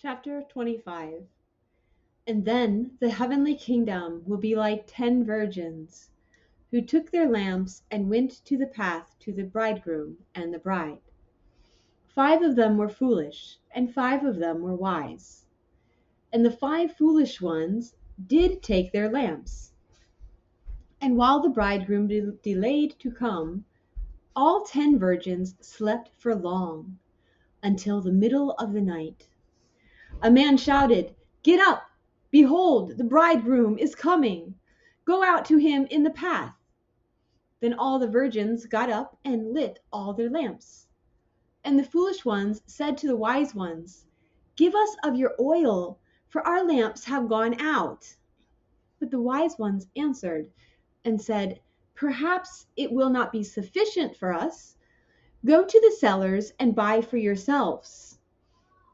Chapter 25. And then the heavenly kingdom will be like 10 virgins, who took their lamps and went to the path to the bridegroom and the bride. 5 of them were foolish, and 5 of them were wise. And the 5 foolish ones did take their lamps. And while the bridegroom delayed to come, all 10 virgins slept for long, until the middle of the night. A man shouted, "Get up! Behold, the bridegroom is coming! Go out to him in the path." Then all the virgins got up and lit all their lamps. And the foolish ones said to the wise ones, "Give us of your oil, for our lamps have gone out." But the wise ones answered and said, "Perhaps it will not be sufficient for us. Go to the sellers and buy for yourselves."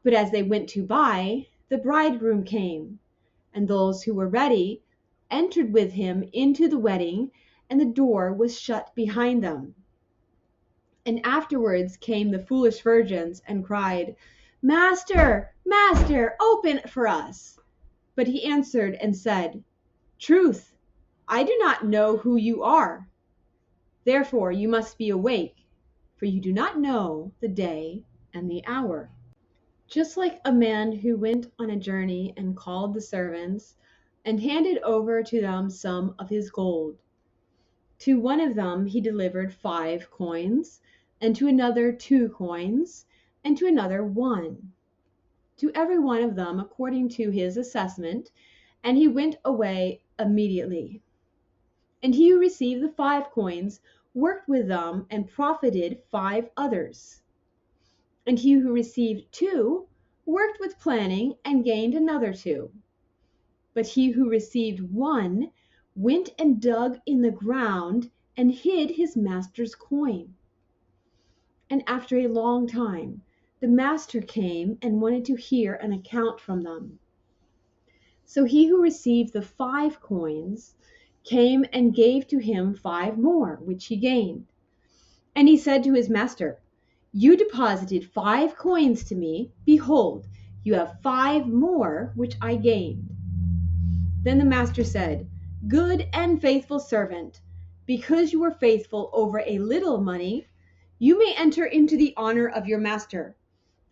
But as they went to buy, the bridegroom came, and those who were ready entered with him into the wedding, and the door was shut behind them. And afterwards came the foolish virgins and cried, "Master, Master, open for us." But he answered and said, "Truth, I do not know who you are. Therefore you must be awake, for you do not know the day and the hour." Just like a man who went on a journey and called the servants and handed over to them some of his gold. To one of them he delivered 5 coins, and to another 2 coins, and to another 1. To every one of them according to his assessment, and he went away immediately. And he who received the 5 coins worked with them and profited 5 others. And he who received 2 worked with planning and gained another 2. But he who received 1 went and dug in the ground and hid his master's coin. And after a long time, the master came and wanted to hear an account from them. So he who received the 5 coins came and gave to him 5 more, which he gained. And he said to his master, "You deposited 5 coins to me. Behold, you have 5 more which I gained." Then the master said, "Good and faithful servant, because you were faithful over a little money, you may enter into the honor of your master,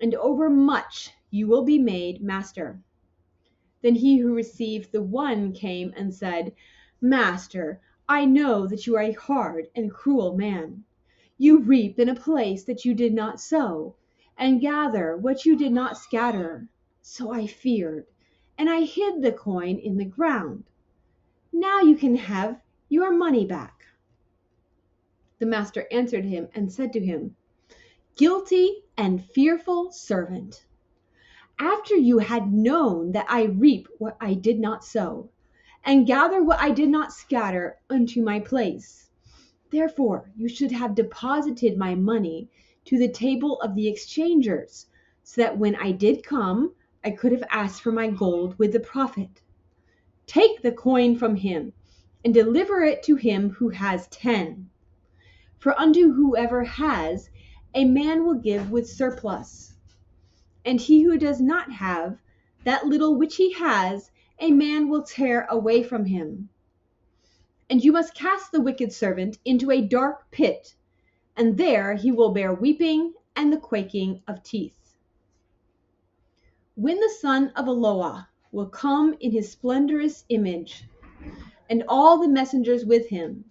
and over much you will be made master." Then he who received the 1 came and said, "Master, I know that you are a hard and cruel man. You reap in a place that you did not sow, and gather what you did not scatter. So I feared, and I hid the coin in the ground. Now you can have your money back." The master answered him and said to him, "Guilty and fearful servant! After you had known that I reap what I did not sow, and gather what I did not scatter into my place, therefore you should have deposited my money to the table of the exchangers, so that when I did come, I could have asked for my gold with the profit. Take the coin from him, and deliver it to him who has 10. For unto whoever has, a man will give with surplus. And he who does not have, that little which he has, a man will tear away from him. And you must cast the wicked servant into a dark pit, and there he will bear weeping and the quaking of teeth. When the son of Eloah will come in his splendorous image, and all the messengers with him,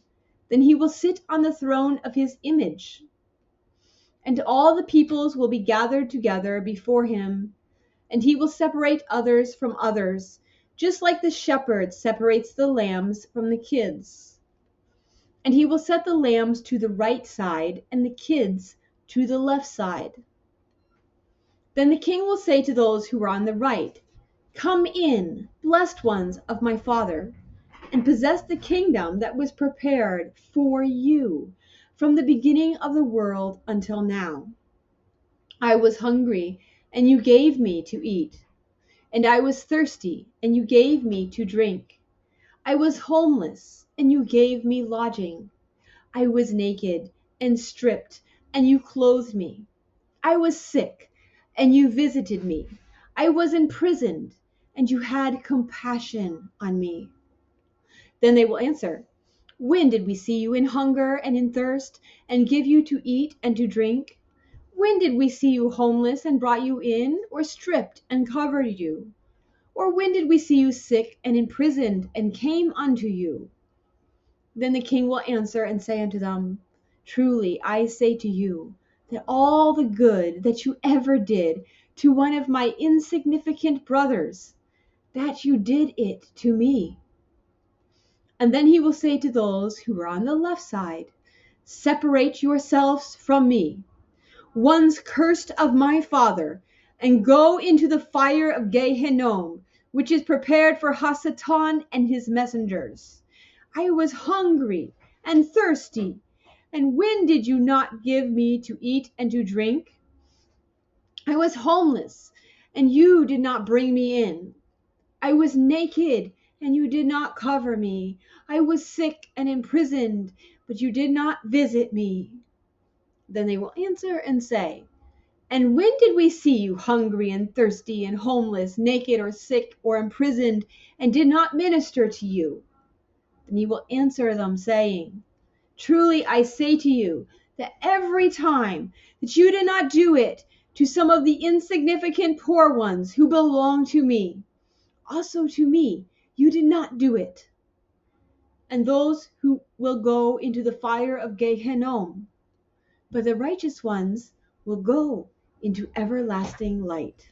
then he will sit on the throne of his image. And all the peoples will be gathered together before him, and he will separate others from others, just like the shepherd separates the lambs from the kids. And he will set the lambs to the right side, and the kids to the left side. Then the king will say to those who are on the right, "Come in, blessed ones of my Father, and possess the kingdom that was prepared for you from the beginning of the world until now. I was hungry, and you gave me to eat, and I was thirsty, and you gave me to drink. I was homeless, and you gave me lodging. I was naked and stripped, and you clothed me. I was sick, and you visited me. I was imprisoned, and you had compassion on me." Then they will answer, "When did we see you in hunger and in thirst, and give you to eat and to drink? When did we see you homeless and brought you in, or stripped and covered you? Or when did we see you sick and imprisoned and came unto you?" Then the king will answer and say unto them, "Truly I say to you, that all the good that you ever did to one of my insignificant brothers, that you did it to me." And then he will say to those who are on the left side, "Separate yourselves from me, ones cursed of my father, and go into the fire of Gehinnom, which is prepared for Hasatan and his messengers. I was hungry and thirsty, and when did you not give me to eat and to drink? I was homeless, and you did not bring me in. I was naked, and you did not cover me. I was sick and imprisoned, but you did not visit me." Then they will answer and say, "And when did we see you hungry and thirsty and homeless, naked or sick or imprisoned, and did not minister to you?" Then he will answer them, saying, "Truly I say to you, that every time that you did not do it to some of the insignificant poor ones who belong to me, also to me you did not do it." And those who will go into the fire of Gehinnom, but the righteous ones will go into everlasting light.